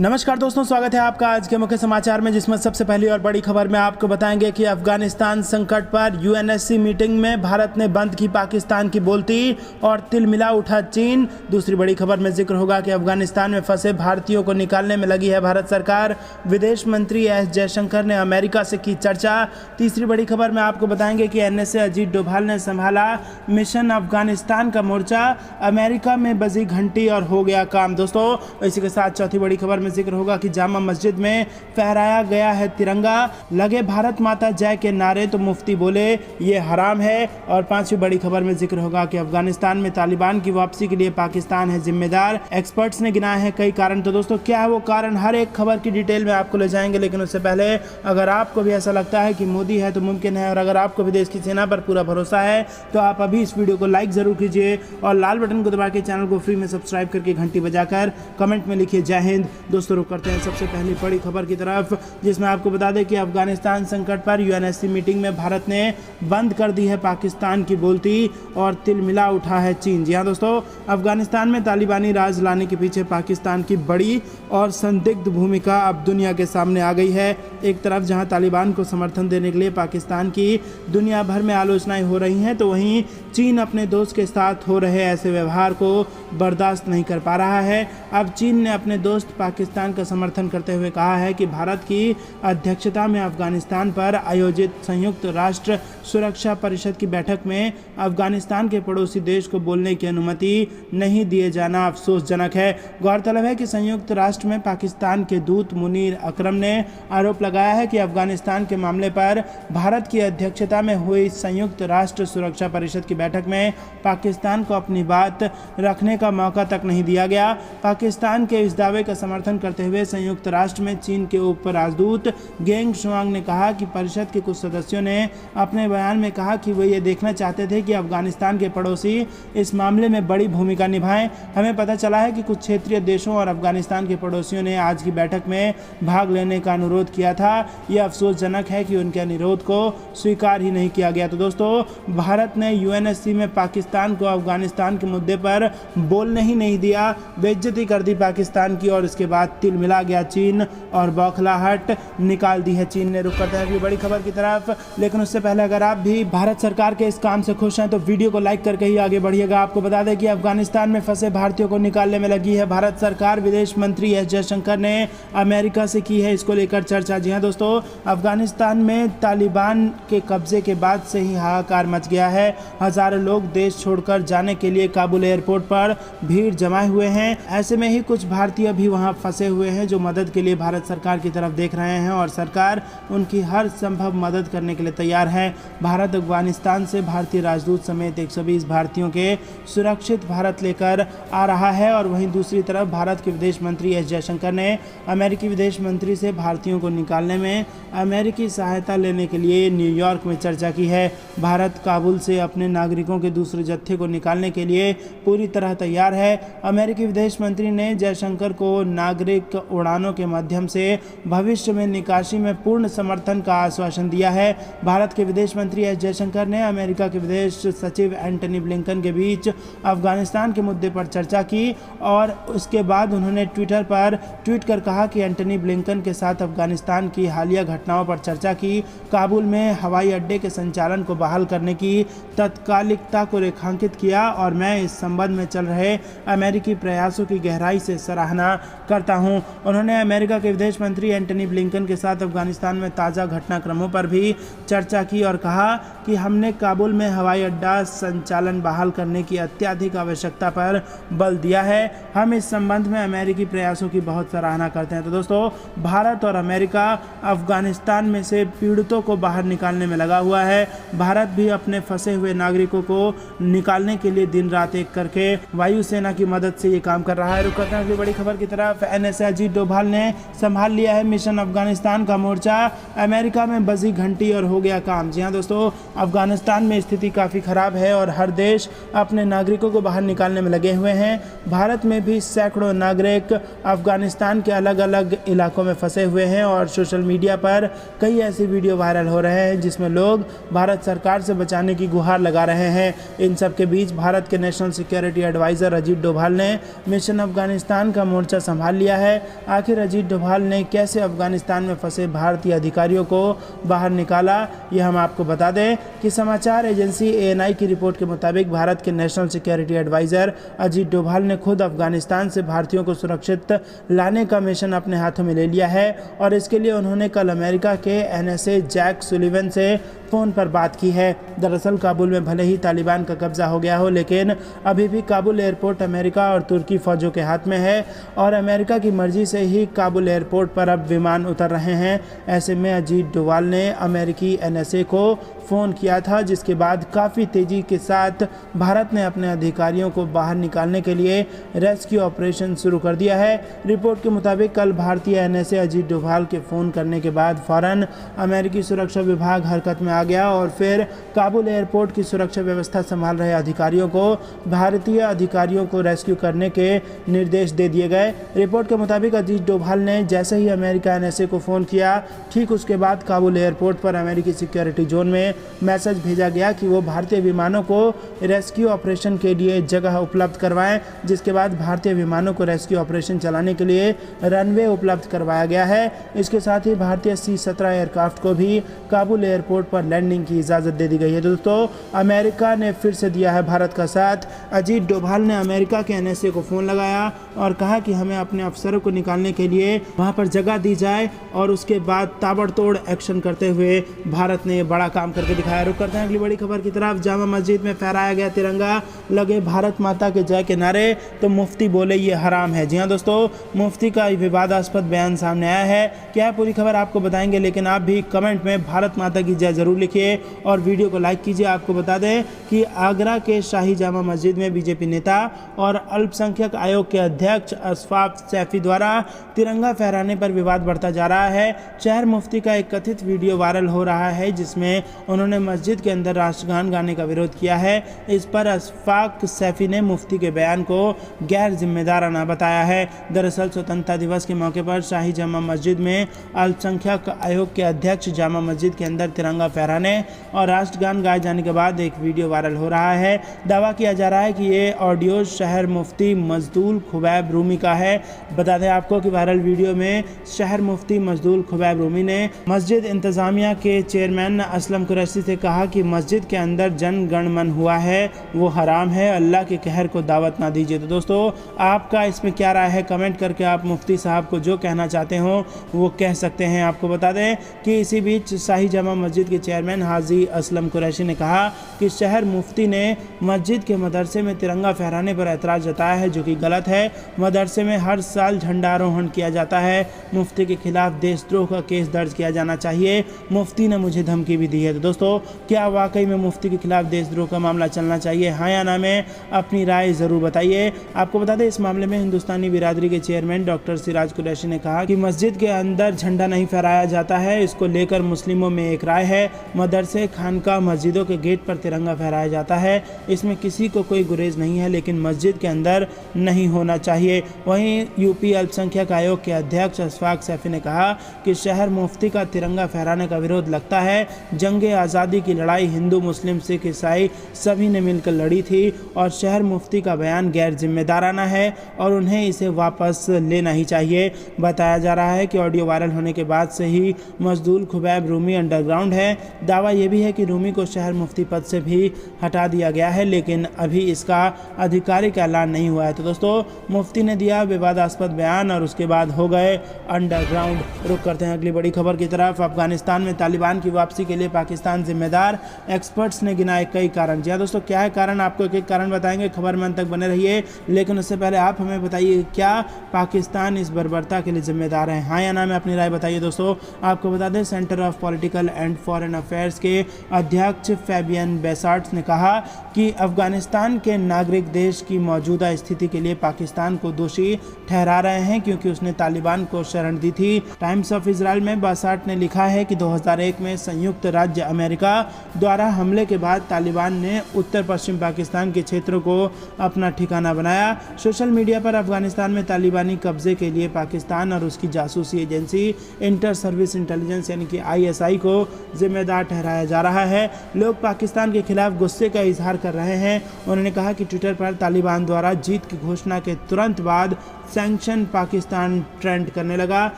नमस्कार दोस्तों, स्वागत है आपका आज के मुख्य समाचार में, जिसमें सबसे पहली और बड़ी खबर में आपको बताएंगे कि अफगानिस्तान संकट पर यूएनएससी मीटिंग में भारत ने बंद की पाकिस्तान की बोलती और तिलमिला उठा चीन। दूसरी बड़ी खबर में जिक्र होगा कि अफगानिस्तान में फंसे भारतीयों को निकालने में लगी है भारत सरकार। विदेश मंत्री एस जयशंकर ने अमेरिका से की चर्चा। तीसरी बड़ी खबर में आपको बताएंगे कि एनएसए अजीत डोभाल ने संभाला मिशन अफगानिस्तान का मोर्चा, अमेरिका में बजी घंटी और हो गया काम। दोस्तों, इसी के साथ चौथी बड़ी खबर में जिक्र होगा कि जामा मस्जिद में फहराया गया है तिरंगा, लगे भारत माता जय के नारे तो मुफ्ती बोले ये हराम है। और पांचवी बड़ी खबर में जिक्र होगा कि अफगानिस्तान में तालिबान की वापसी के लिए पाकिस्तान है जिम्मेदार, एक्सपर्ट्स ने गिनाए हैं कई कारण। तो दोस्तों, क्या है वो कारण, हर एक खबर की डिटेल में आपको ले जाएंगे। लेकिन उससे पहले अगर आपको भी ऐसा लगता है कि मोदी है तो मुमकिन है, और अगर आपको भी देश की सेना पर पूरा भरोसा है, तो आप अभी इस वीडियो को लाइक जरूर कीजिए और लाल बटन को दबा के चैनल को फ्री में सब्सक्राइब करके घंटी बजाकर कमेंट में लिखिए जय हिंद। दोस्तों, रुक करते हैं सबसे पहली बड़ी खबर की तरफ, जिसमें आपको बता दें कि अफगानिस्तान संकट पर यूएनएससी मीटिंग में भारत ने बंद कर दी है पाकिस्तान की बोलती और तिलमिला उठा है चीन। जी हां दोस्तों, अफगानिस्तान में तालिबानी राज लाने के पीछे पाकिस्तान की बड़ी और संदिग्ध भूमिका अब दुनिया के सामने आ गई है। एक तरफ जहां तालिबान को समर्थन देने के लिए पाकिस्तान की दुनिया भर में आलोचनाएं हो रही हैं, तो वहीं चीन अपने दोस्त के साथ हो रहे ऐसे व्यवहार को बर्दाश्त नहीं कर पा रहा है। अब चीन ने अपने दोस्त पाकिस्तान का समर्थन करते हुए कहा है कि भारत की अध्यक्षता में अफगानिस्तान पर आयोजित संयुक्त राष्ट्र सुरक्षा परिषद की बैठक में अफगानिस्तान के पड़ोसी देश को बोलने की अनुमति नहीं दिए जाना अफसोसजनक है। गौरतलब है कि संयुक्त राष्ट्र में पाकिस्तान के दूत मुनीर अकरम ने आरोप लगाया है कि अफगानिस्तान के मामले पर भारत की अध्यक्षता में हुई संयुक्त राष्ट्र सुरक्षा परिषद की बैठक में पाकिस्तान को अपनी बात रखने का मौका तक नहीं दिया गया। पाकिस्तान के इस दावे का समर्थन करते हुए संयुक्त राष्ट्र में चीन के उप राजदूत गेंग शुआंग ने कहा कि परिषद के कुछ सदस्यों ने अपने बयान में कहा कि वे ये देखना चाहते थे कि अफगानिस्तान के पड़ोसी इस मामले में बड़ी भूमिका निभाएं। हमें पता चला है कि कुछ क्षेत्रीय देशों और अफगानिस्तान के पड़ोसियों ने आज की बैठक में भाग लेने का अनुरोध किया था। यह अफसोसजनक है कि उनके अनुरोध को स्वीकार ही नहीं किया गया। तो दोस्तों, भारत ने यूएनएससी में पाकिस्तान को अफगानिस्तान के मुद्दे पर बोलने ही नहीं दिया, बेइज्जती कर दी पाकिस्तान की, और इसके बाद तिलमिला गया चीन और बौखलाहट निकाल दी है चीन ने। रुक करते हैं अगली बड़ी खबर की तरफ, लेकिन उससे पहले अगर आप भी भारत सरकार के इस काम से खुश हैं तो वीडियो को लाइक करके ही आगे बढ़िएगा। आपको बता दें कि अफगानिस्तान में फंसे भारतीयों को निकालने में लगी है भारत सरकार। विदेश मंत्री एस जयशंकर ने अमेरिका से की है इसको लेकर चर्चा। जी हाँ दोस्तों, अफगानिस्तान में तालिबान के कब्जे के बाद से ही हाहाकार मच गया है। हजारों लोग देश छोड़कर जाने के लिए काबुल एयरपोर्ट पर भीड़ जमाए हुए हैं। ऐसे में ही कुछ भारतीय भी वहां फंसे हुए हैं जो मदद के लिए भारत सरकार की तरफ देख रहे हैं, और सरकार उनकी हर संभव मदद करने के लिए तैयार है। भारत अफगानिस्तान से भारतीय राजदूत समेत 120 भारतीयों के सुरक्षित भारत लेकर आ रहा है। और वहीं दूसरी तरफ भारत के विदेश मंत्री एस जयशंकर ने अमेरिकी विदेश मंत्री से भारतीयों को निकालने में अमेरिकी सहायता लेने के लिए न्यूयॉर्क में चर्चा की है। भारत काबुल से अपने नागरिकों के दूसरे जत्थे को निकालने के लिए पूरी तरह तैयार है। अमेरिकी विदेश मंत्री ने जयशंकर को नागरिक उड़ानों के माध्यम से भविष्य में निकासी में पूर्ण समर्थन का आश्वासन दिया है। भारत के विदेश मंत्री एस जयशंकर ने अमेरिका के विदेश सचिव एंटनी ब्लिंकन के बीच अफगानिस्तान के मुद्दे पर चर्चा की, और उसके बाद उन्होंने ट्विटर पर ट्वीट कर कहा कि एंटनी ब्लिंकन के साथ अफगानिस्तान की हालिया घटनाओं पर चर्चा की, काबुल में हवाई अड्डे के संचालन को बहाल करने की तत्कालिकता को रेखांकित किया, और मैं इस संबंध में चल रहे अमेरिकी प्रयासों की गहराई से सराहना करता हूं। उन्होंने अमेरिका के विदेश मंत्री एंटनी ब्लिंकन के साथ अफगानिस्तान में ताज़ा घटनाक्रमों पर भी चर्चा की और कहा कि हमने काबुल में हवाई अड्डा संचालन बहाल करने की अत्यधिक आवश्यकता पर बल दिया है। हम इस संबंध में अमेरिकी प्रयासों की बहुत सराहना करते हैं। तो दोस्तों, भारत और अमेरिका अफगानिस्तान में से पीड़ितों को बाहर निकालने में लगा हुआ है। भारत भी अपने फंसे हुए नागरिकों को निकालने के लिए दिन रात एक करके वायुसेना की मदद से ये काम कर रहा है। रुक करते हैं अगली बड़ी खबर की तरफ। एनएसए अजीत डोभाल ने संभाल लिया है मिशन अफगानिस्तान का मोर्चा, अमेरिका में बजी घंटी और हो गया काम। जी हाँ दोस्तों, अफगानिस्तान में स्थिति काफ़ी खराब है और हर देश अपने नागरिकों को बाहर निकालने में लगे हुए हैं। भारत में भी सैकड़ों नागरिक अफगानिस्तान के अलग अलग इलाकों में फंसे हुए हैं, और सोशल मीडिया पर कई ऐसी वीडियो वायरल हो रहे हैं जिसमें लोग भारत सरकार से बचाने की गुहार लगा रहे हैं। इन सब के बीच भारत के national security adviser Ajit Doval ने मिशन अफगानिस्तान का मोर्चा संभाल लिया लिया है। आखिर अजीत डोभाल ने कैसे अफगानिस्तान में फंसे भारतीय अधिकारियों को बाहर निकाला, ये हम आपको बता दें कि समाचार एजेंसी ANI की रिपोर्ट के मुताबिक भारत के national security adviser Ajit Doval ने खुद अफगानिस्तान से भारतीयों को सुरक्षित लाने का मिशन अपने हाथों में ले लिया है और इसके लिए उन्होंने कल अमेरिका के NSA जैक सुलिवन से फ़ोन पर बात की है। दरअसल काबुल में भले ही तालिबान का कब्जा हो गया हो, लेकिन अभी भी काबुल एयरपोर्ट अमेरिका और तुर्की फ़ौजों के हाथ में है और अमेरिका की मर्जी से ही काबुल एयरपोर्ट पर अब विमान उतर रहे हैं। ऐसे में अजीत डोभाल ने अमेरिकी NSA को फ़ोन किया था, जिसके बाद काफ़ी तेज़ी के साथ भारत ने अपने अधिकारियों को बाहर निकालने के लिए रेस्क्यू ऑपरेशन शुरू कर दिया है। रिपोर्ट के मुताबिक कल भारतीय NSA अजीत डोभाल के फ़ोन करने के बाद फ़ौरन अमेरिकी सुरक्षा विभाग हरकत में आ गया और फिर काबुल एयरपोर्ट की सुरक्षा व्यवस्था संभाल रहे अधिकारियों को भारतीय अधिकारियों को रेस्क्यू करने के निर्देश दे दिए गए। रिपोर्ट के मुताबिक अजीत डोभाल ने जैसे ही अमेरिका NSA को फ़ोन किया, ठीक उसके बाद काबुल एयरपोर्ट पर अमेरिकी सिक्योरिटी जोन में मैसेज भेजा गया कि वो भारतीय विमानों को रेस्क्यू ऑपरेशन के लिए जगह उपलब्ध करवाएं, जिसके बाद भारतीय विमानों को रेस्क्यू ऑपरेशन चलाने के लिए रनवे उपलब्ध करवाया गया है। इसके साथ ही भारतीय C-17 एयरक्राफ्ट को भी काबुल एयरपोर्ट पर लैंडिंग की इजाज़त दे दी गई है। दोस्तों, अमेरिका ने फिर से दिया है भारत का साथ। अजीत डोभाल ने अमेरिका के NSA को फ़ोन लगाया और कहा कि हमें अपने अफसरों को निकालने के लिए वहाँ पर जगह दी जाए और उसके बाद ताबड़तोड़ एक्शन करते हुए भारत ने बड़ा काम करके दिखाया। रुक करते हैं अगली बड़ी खबर की तरफ। जामा मस्जिद में फहराया गया तिरंगा, लगे भारत माता के जय के नारे, तो मुफ्ती बोले ये हराम है। जी हाँ दोस्तों, मुफ्ती का विवादास्पद बयान सामने आया है। क्या है पूरी खबर आपको बताएंगे, लेकिन आप भी कमेंट में भारत माता की जय जरूर लिखिए और वीडियो को लाइक कीजिए। आपको बता दें कि आगरा के शाही जामा मस्जिद में बीजेपी नेता और अल्पसंख्यक आयोग के अध्यक्ष अशफाक सैफी द्वारा तिरंगा फहराने पर विवाद बढ़ता जा रहा है। शहर मुफ्ती का एक कथित वीडियो वायरल हो रहा है जिसमें उन्होंने मस्जिद के अंदर राष्ट्रगान गाने का विरोध किया है। इस पर अशफाक सैफी ने मुफ्ती के बयान को गैर जिम्मेदाराना बताया है। दरअसल स्वतंत्रता दिवस के मौके पर शाही जामा मस्जिद में अल्पसंख्यक आयोग के अध्यक्ष जामा मस्जिद के अंदर तिरंगा फहराने और राष्ट्रगान गाए जाने के बाद एक वीडियो वायरल हो रहा है। दावा किया जा रहा है कि ये ऑडियो शहर मुफ्ती मजदूल खुबैब रूमी का है। बता दें आपको कि वायरल वीडियो में शहर मुफ्ती मजदूल खुबैब रूमी ने मस्जिद इंतजामिया के चेयरमैन असलम कुरैशी से कहा कि मस्जिद के अंदर जन गण मन हुआ है वो हराम है, अल्लाह के कहर को दावत ना दीजिए। तो दोस्तों, आपका इसमें क्या राय है, कमेंट करके आप मुफ्ती साहब को जो कहना चाहते हो वो कह सकते हैं। आपको बता दें कि इसी बीच शाही जामा मस्जिद के चेयरमैन हाजी असलम कुरैशी ने कहा कि शहर मुफ्ती ने मस्जिद के मदरसे में तिरंगा फहराने पर एतराज़ जताया है, जो कि गलत है। मदरसे में हर साल झंडारोहण किया जाता है। मुफ्ती के खिलाफ देशद्रोह का केस दर्ज किया जाना चाहिए। मुफ्ती ने मुझे धमकी भी दी है। तो दोस्तों, क्या वाकई में मुफ्ती के खिलाफ देशद्रोह का मामला चलना चाहिए, हाँ या ना में अपनी राय ज़रूर बताइए। आपको बता दें इस मामले में हिंदुस्तानी बिरादरी के चेयरमैन डॉक्टर सिराज कुरैशी ने कहा कि मस्जिद के अंदर झंडा नहीं फहराया जाता है, इसको लेकर मुस्लिमों में एक राय है। मदरसे, खानका, मस्जिदों के गेट पर तिरंगा फहराया जाता है, इसमें किसी को कोई गुरेज नहीं है, लेकिन मस्जिद के अंदर नहीं होना चाहिए। वहीं यूपी अल्पसंख्यक आयोग के अध्यक्ष अशफाक सैफी ने कहा कि शहर मुफ्ती का तिरंगा फहराने का विरोध लगता है। जंगे आज़ादी की लड़ाई हिंदू, मुस्लिम, सिख, ईसाई सभी ने मिलकर लड़ी थी और शहर मुफ्ती का बयान गैर जिम्मेदाराना है और उन्हें इसे वापस लेना ही चाहिए। बताया जा रहा है कि ऑडियो वायरल होने के बाद से ही मजदूल खुबैब रूमी अंडरग्राउंड है। दावा यह भी है कि रूमी को शहर मुफ्ती पद से भी हटा दिया गया है, लेकिन अभी इसका आधिकारिक ऐलान नहीं हुआ है। तो दोस्तों, मुफ्ती ने दिया विवादास्पद बयान और उसके बाद हो गए अंडरग्राउंड। रुक करते हैं अगली बड़ी खबर की तरफ। अफगानिस्तान में तालिबान की वापसी के लिए पाकिस्तान जिम्मेदार, एक्सपर्ट्स ने गिनाए कई कारण। जी हाँ दोस्तों, क्या है कारण, आपको एक एक कारण बताएंगे, खबर में अंत तक बने रहिए। लेकिन उससे पहले आप हमें बताइए, क्या पाकिस्तान इस बर्बरता के लिए जिम्मेदार है, हाँ या ना में अपनी राय बताइए। दोस्तों, आपको बता दें centre of political and foreign affairs के अध्यक्ष फैबियन बेसार्ट्स ने कहा कि अफगानिस्तान के नागरिक देश की मौजूदा स्थिति के लिए पाकिस्तान को दोषी ठहरा रहे हैं, क्योंकि उसने तालिबान को शरण दी थी। टाइम्स ऑफ इजराइल में बेसार्ट ने लिखा है कि 2001 में संयुक्त राज्य अमेरिका द्वारा हमले के बाद तालिबान ने उत्तर पश्चिम पाकिस्तान के क्षेत्रों को अपना ठिकाना बनाया। सोशल मीडिया पर अफगानिस्तान में तालिबानी कब्जे के लिए पाकिस्तान और उसकी जासूसी एजेंसी इंटर सर्विस इंटेलिजेंस यानी कि ISI को जिम्मेदार ठहराया जा रहा है। लोग पाकिस्तान के खिलाफ गुस्से का इजहार कर रहे हैं। उन्होंने कहा कि ट्विटर पर तालिबान द्वारा जीत की घोषणा के तुरंत बाद सैंक्शन पाकिस्तान ट्रेंड करने लगा।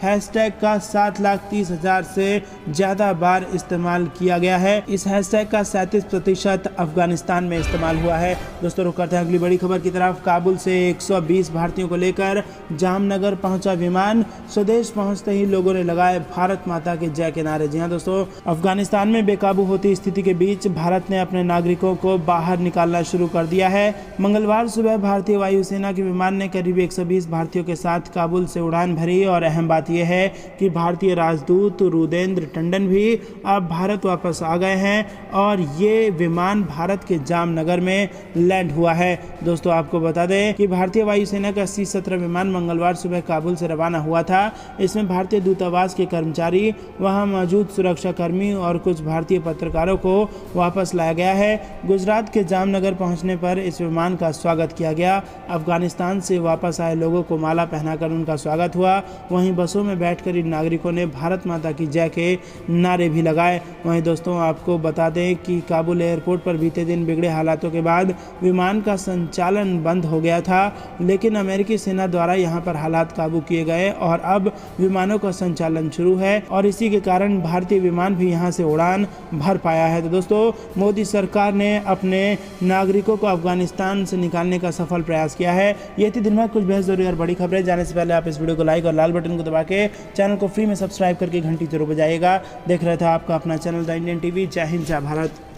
हैशटैग का 7,30,000 से ज़्यादा बार इस्तेमाल किया गया है। इस हैशटैग का 37% अफगानिस्तान में इस्तेमाल हुआ है। दोस्तों रुक करते हैं अगली बड़ी खबर की तरफ। काबुल से 120 भारतीयों को लेकर जामनगर पहुंचा विमान। स्वदेश पहुंचते ही लोगों ने लगाए भारत माता के जय के नारे। जी हाँ दोस्तों, अफगानिस्तान में बेकाबू होती स्थिति के बीच भारत ने अपने नागरिकों को बाहर निकालना शुरू कर दिया है। मंगलवार सुबह भारतीय वायुसेना के विमान ने करीब 120 भारतीयों के साथ काबुल से उड़ान भरी और अहम बात यह है कि भारतीय राजदूत रुदेंद्र टंडन भी अब भारत वापस आ गए हैं और ये विमान भारत के जामनगर में लैंड हुआ है। दोस्तों आपको बता दें कि भारतीय वायुसेना का C-17 विमान मंगलवार सुबह काबुल से रवाना हुआ था। इसमें भारतीय दूतावास के कर्मचारी, वहां मौजूद सुरक्षाकर्मी और कुछ भारतीय पत्रकारों को वापस लाया गया है। गुजरात के जामनगर पहुंचने पर इस विमान का स्वागत किया गया। अफगानिस्तान से वापस आए लोगों को माला पहनाकर उनका स्वागत हुआ। वहीं बसों में बैठकर इन नागरिकों ने भारत माता की जय के नारे भी लगाए। वहीं दोस्तों आपको बता दें कि काबुल एयरपोर्ट पर बीते दिन बिगड़े हालातों के बाद विमान का संचालन बंद हो गया था, लेकिन अमेरिकी सेना द्वारा यहां पर हालात काबू किए गए और अब विमानों का संचालन शुरू है और इसी के कारण भारतीय विमान भी यहां से उड़ान भर पाया है। तो दोस्तों मोदी सरकार ने अपने नागरिकों को अफगानिस्तान से निकालने का सफल प्रयास किया है। ये थी दिन भर कुछ बेहद जरूरी और बड़ी खबरें। जाने से पहले आप इस वीडियो को लाइक और लाल बटन को दबा के चैनल को फ्री में सब्सक्राइब करके घंटी जरूर बजाइएगा। देख रहे थे आपका अपना चैनल द इंडियन टीवी। जय हिंद, जय भारत।